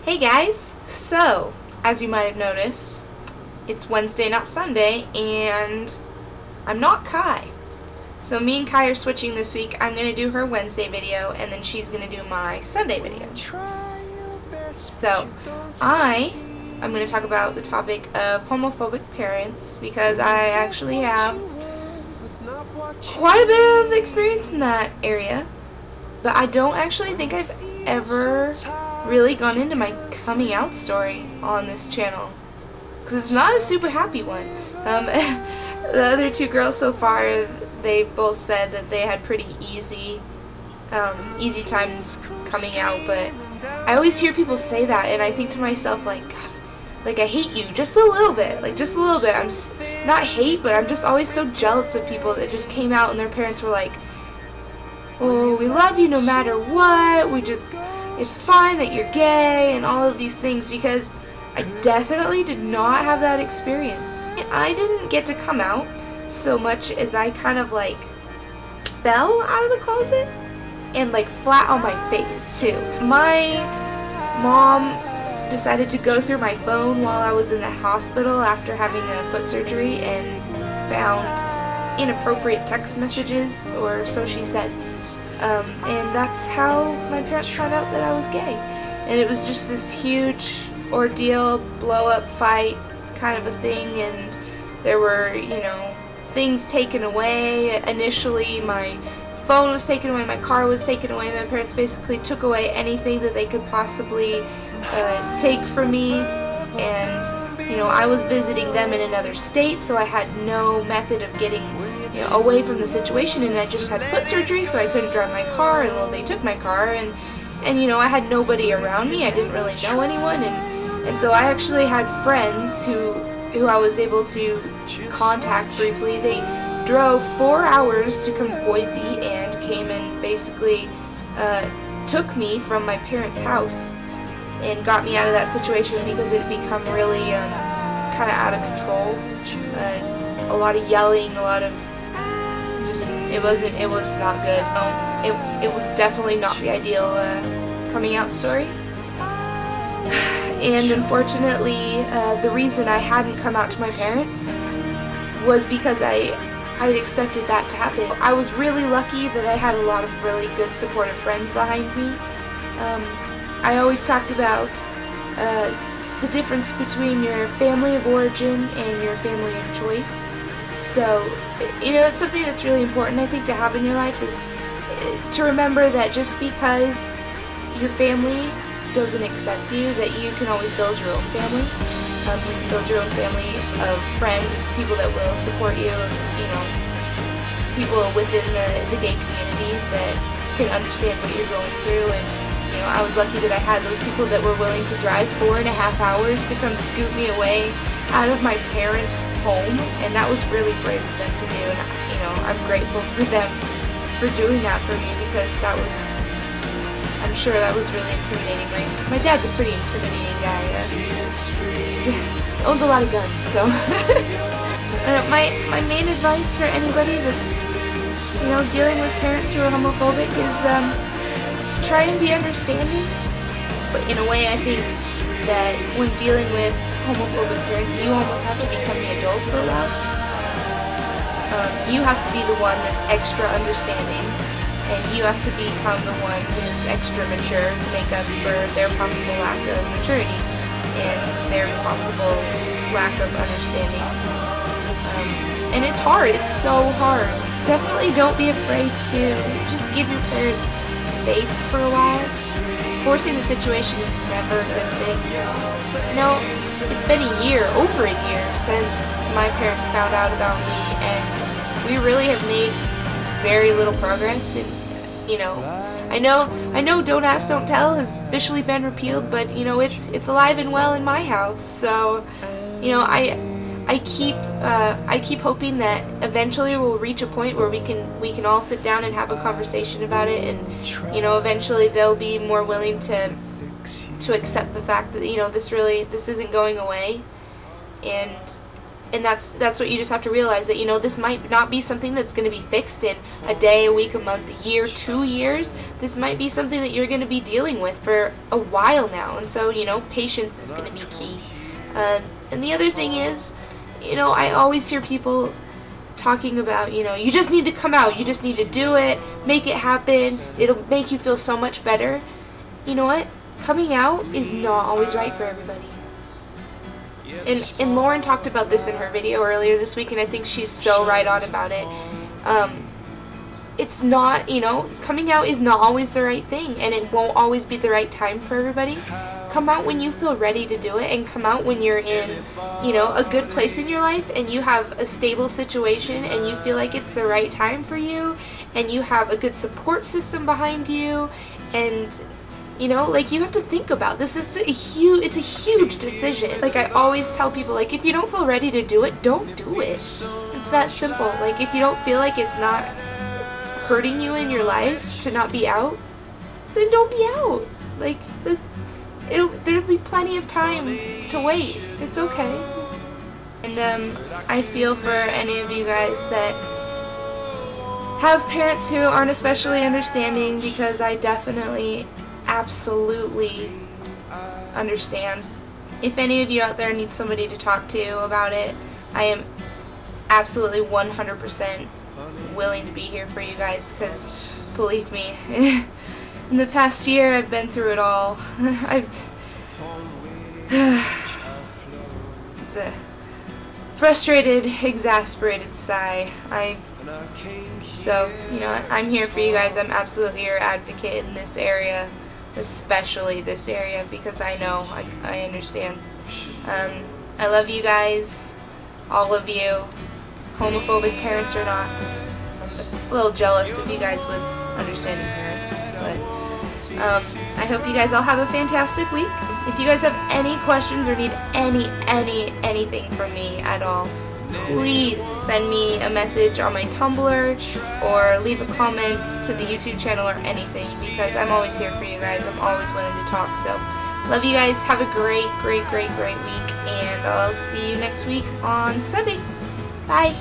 Hey guys, so as you might have noticed, it's Wednesday, not Sunday, and I'm not Kai. So me and Kai are switching this week. I'm going to do her Wednesday video, and then she's going to do my Sunday video. So I'm going to talk about the topic of homophobic parents, because I actually have quite a bit of experience in that area, but I don't actually think I've ever really gone into my coming out story on this channel, because it's not a super happy one. The other two girls so far, they both said that they had pretty easy times coming out, but I always hear people say that, and I think to myself, like I hate you just a little bit, I'm not hate, but I'm just always so jealous of people that just came out and their parents were like, "Oh, we love you no matter what, it's fine that you're gay," and all of these things, because I definitely did not have that experience. I didn't get to come out so much as I kind of like fell out of the closet and like flat on my face too. My mom decided to go through my phone while I was in the hospital after having a foot surgery and found inappropriate text messages, or so she said. And that's how my parents found out that I was gay. And it was just this huge ordeal, blow-up fight kind of a thing, and there were, things taken away. Initially, my phone was taken away, my car was taken away. My parents basically took away anything that they could possibly take from me, and I was visiting them in another state, so I had no method of getting away from the situation, and I just had foot surgery, so I couldn't drive my car, and well, they took my car, and I had nobody around me. I didn't really know anyone, and so I actually had friends who I was able to contact briefly. They drove 4 hours to come to Boise and came and basically took me from my parents' house and got me out of that situation, because it had become really kind of out of control. A lot of yelling, a lot of it was not good. It was definitely not the ideal coming out story. And unfortunately, the reason I hadn't come out to my parents was because I had expected that to happen. I was really lucky that I had a lot of really good supportive friends behind me. I always talked about the difference between your family of origin and your family of choice. So, it's something that's really important, I think, to have in your life, is to remember that just because your family doesn't accept you, that you can always build your own family. You can build your own family of friends, of people that will support you, people within the gay community that can understand what you're going through. And I was lucky that I had those people that were willing to drive 4.5 hours to come scoop me away out of my parents' home, and that was really brave of them to do, and I'm grateful for them for doing that for me, because I'm sure that was really intimidating. My dad's a pretty intimidating guy. He owns a lot of guns, so my main advice for anybody that's dealing with parents who are homophobic is try and be understanding, but in a way I think that when dealing with homophobic parents, you almost have to become the adult for a while. You have to be the one that's extra understanding, and you have to become the one who's extra mature to make up for their possible lack of maturity and their possible lack of understanding. And it's hard, it's so hard. Definitely don't be afraid to just give your parents space for a while. Forcing the situation is never a good thing. It's been over a year since my parents found out about me, and we really have made very little progress. And I know Don't Ask, Don't Tell has officially been repealed, but it's alive and well in my house. So I keep hoping that eventually we'll reach a point where we can all sit down and have a conversation about it, and eventually they'll be more willing to accept the fact that this isn't going away, and And that's what you just have to realize, that, you know, this might not be something that's going to be fixed in a day, a week, a month, a year, 2 years. This might be something that you're going to be dealing with for a while now. And so, you know, patience is going to be key. And the other thing is, you know, I always hear people talking about, you know, you just need to come out, you just need to do it, make it happen, it'll make you feel so much better. You know what? Coming out is not always right for everybody. And Lauren talked about this in her video earlier this week, and I think she's so right on about it. It's not, you know, coming out is not always the right thing, and it won't always be the right time for everybody. Come out when you feel ready to do it, and come out when you're in, you know, a good place in your life, and you have a stable situation, and you feel like it's the right time for you, and you have a good support system behind you, and, you know, like, you have to think about this. It's a huge decision. Like, I always tell people, like, if you don't feel ready to do it, don't do it. It's that simple. Like, if you don't feel like it's not hurting you in your life to not be out, then don't be out. Like, there'll be plenty of time to wait. It's okay. And I feel for any of you guys that have parents who aren't especially understanding, because I definitely, absolutely understand. If any of you out there need somebody to talk to about it, I am absolutely 100% willing to be here for you guys, because believe me, in the past year I've been through it all. It's a frustrated, exasperated sigh. So, you know, I'm here for you guys. I'm absolutely your advocate in this area, especially this area, because I know, I understand. I love you guys, all of you, homophobic parents or not. I'm a little jealous of you guys with understanding parents, but I hope you guys all have a fantastic week. If you guys have any questions or need anything from me at all, please send me a message on my Tumblr or leave a comment to the YouTube channel or anything, because I'm always here for you guys. I'm always willing to talk. So, love you guys. Have a great week, and I'll see you next week on Sunday. Bye.